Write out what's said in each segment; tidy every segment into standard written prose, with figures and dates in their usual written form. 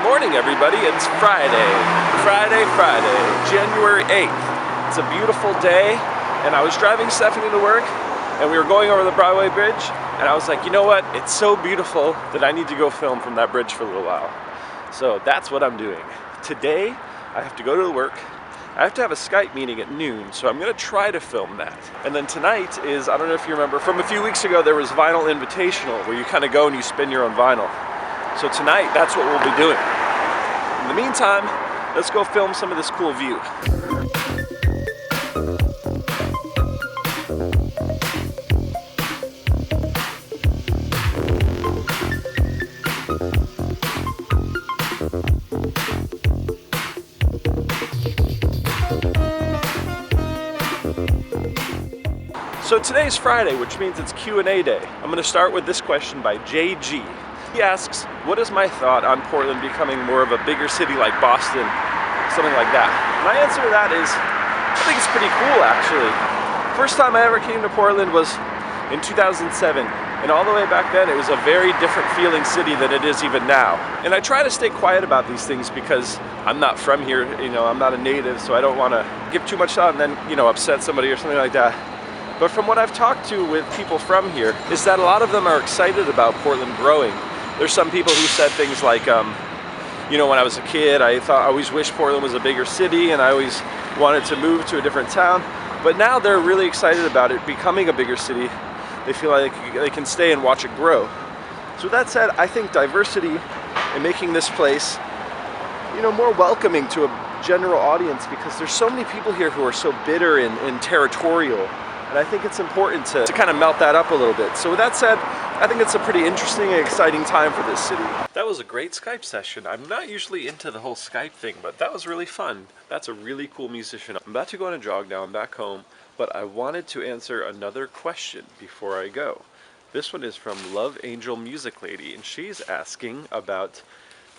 Good morning, everybody. It's Friday, January 8th. It's a beautiful day, and I was driving Stephanie to work, and we were going over the Broadway Bridge, and I was like, you know what? It's so beautiful that I need to go film from that bridge for a little while. So that's what I'm doing. Today, I have to go to work. I have to have a Skype meeting at noon, so I'm gonna try to film that. And then tonight is, I don't know if you remember, from a few weeks ago, there was Vinyl Invitational, where you kind of go and you spin your own vinyl. So tonight, that's what we'll be doing. In the meantime, let's go film some of this cool view. So today's Friday, which means it's Q&A day. I'm gonna start with this question by JG. He asks, what is my thought on Portland becoming more of a bigger city like Boston, something like that? My answer to that is, I think it's pretty cool actually. First time I ever came to Portland was in 2007, and all the way back then it was a very different feeling city than it is even now. And I try to stay quiet about these things because I'm not from here, I'm not a native, so I don't want to give too much thought and then, upset somebody or something like that. But from what I've talked to with people from here, is that a lot of them are excited about Portland growing. There's some people who said things like, when I was a kid, I always wished Portland was a bigger city and I always wanted to move to a different town. But now they're really excited about it becoming a bigger city. They feel like they can stay and watch it grow. So with that said, I think diversity and making this place, more welcoming to a general audience, because there's so many people here who are so bitter and territorial. And I think it's important to kind of melt that up a little bit. So with that said, I think it's a pretty interesting and exciting time for this city. That was a great Skype session. I'm not usually into the whole Skype thing, but that was really fun. That's a really cool musician. I'm about to go on a jog now. I'm back home, but I wanted to answer another question before I go. This one is from Love Angel Music Lady, and she's asking about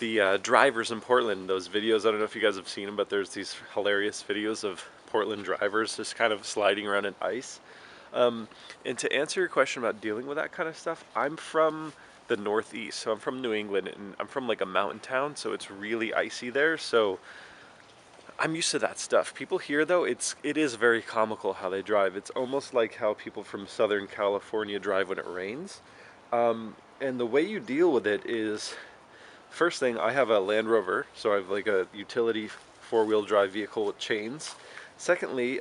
the drivers in Portland. Those videos, I don't know if you guys have seen them, but there's these hilarious videos of Portland drivers just kind of sliding around in ice. And to answer your question about dealing with that kind of stuff, I'm from the Northeast, so I'm from New England, and I'm from like a mountain town, so it's really icy there, so I'm used to that stuff. People here though, it is very comical how they drive. It's almost like how people from Southern California drive when it rains. And the way you deal with it is, first thing, I have a Land Rover, so I have like a utility four-wheel drive vehicle with chains. Secondly,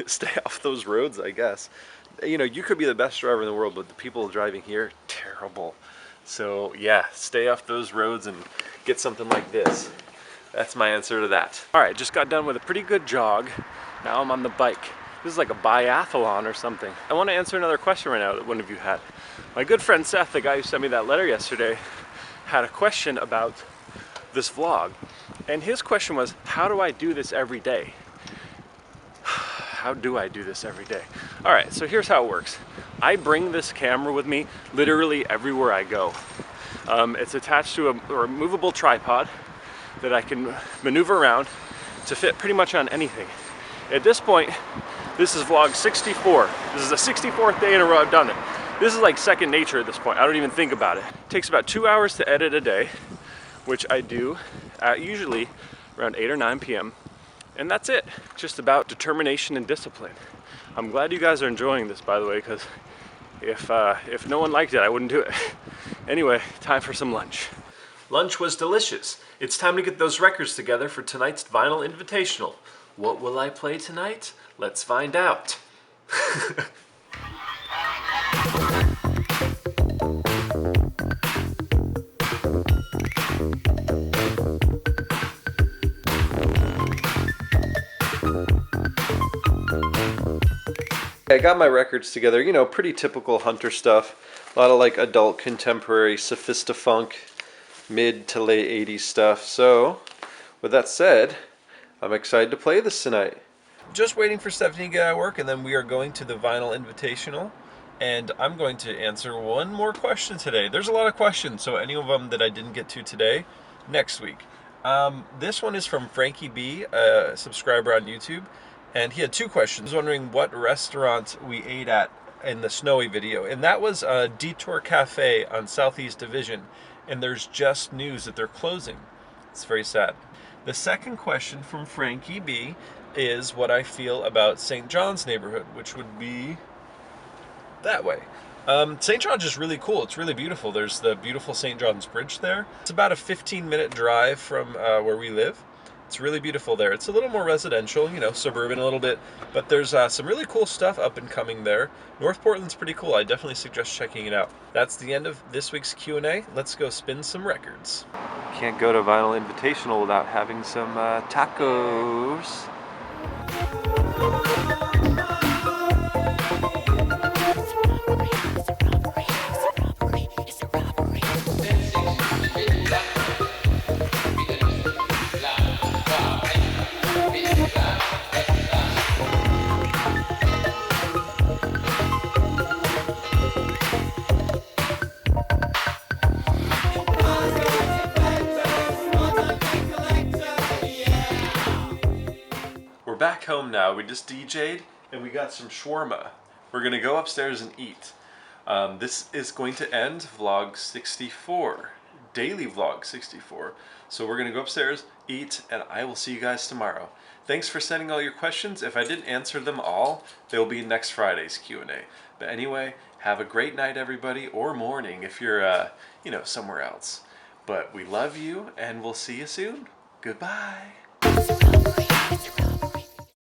stay off those roads, I guess. You could be the best driver in the world, but the people driving here, terrible. So yeah, stay off those roads and get something like this. That's my answer to that. All right, just got done with a pretty good jog. Now I'm on the bike. This is like a biathlon or something. I want to answer another question right now that one of you had. My good friend Seth, the guy who sent me that letter yesterday, had a question about this vlog. And his question was, how do I do this every day? How do I do this every day? All right, so here's how it works. I bring this camera with me literally everywhere I go. It's attached to a removable tripod that I can maneuver around to fit pretty much on anything. At this point, this is vlog 64. This is the 64th day in a row I've done it. This is like second nature at this point. I don't even think about it. It takes about 2 hours to edit a day, which I do at usually around 8 or 9 p.m. And that's it. Just about determination and discipline. I'm glad you guys are enjoying this, by the way, because if no one liked it, I wouldn't do it. Anyway, time for some lunch. Lunch was delicious. It's time to get those records together for tonight's Vinyl Invitational. What will I play tonight? Let's find out. I got my records together, pretty typical Hunter stuff. A lot of like adult contemporary sophistifunk, mid to late 80s stuff. So, with that said, I'm excited to play this tonight. Just waiting for Stephanie to get out of work, and then we are going to the Vinyl Invitational. And I'm going to answer one more question today. There's a lot of questions, so any of them that I didn't get to today, next week. This one is from Frankie B, a subscriber on YouTube. And he had two questions. He was wondering what restaurant we ate at in the snowy video. And that was Detour Cafe on Southeast Division. and there's just news that they're closing. It's very sad. The second question from Frankie B is what I feel about St. John's neighborhood, which would be that way. St. John's is really cool. It's really beautiful. There's the beautiful St. John's Bridge there. It's about a 15-minute drive from where we live. It's really beautiful there. It's a little more residential, you know, suburban a little bit, but there's some really cool stuff up and coming there. North Portland's pretty cool. I definitely suggest checking it out. That's the end of this week's Q&A. Let's go spin some records. Can't go to Vinyl Invitational without having some tacos. Back home now. We just DJ'd and we got some shawarma. We're gonna go upstairs and eat. This is going to end vlog 64, daily vlog 64. So we're gonna go upstairs, eat, and I will see you guys tomorrow. Thanks for sending all your questions. If I didn't answer them all, they'll be next Friday's Q&A. But anyway, have a great night, everybody, or morning if you're, you know, somewhere else. But we love you, and we'll see you soon. Goodbye.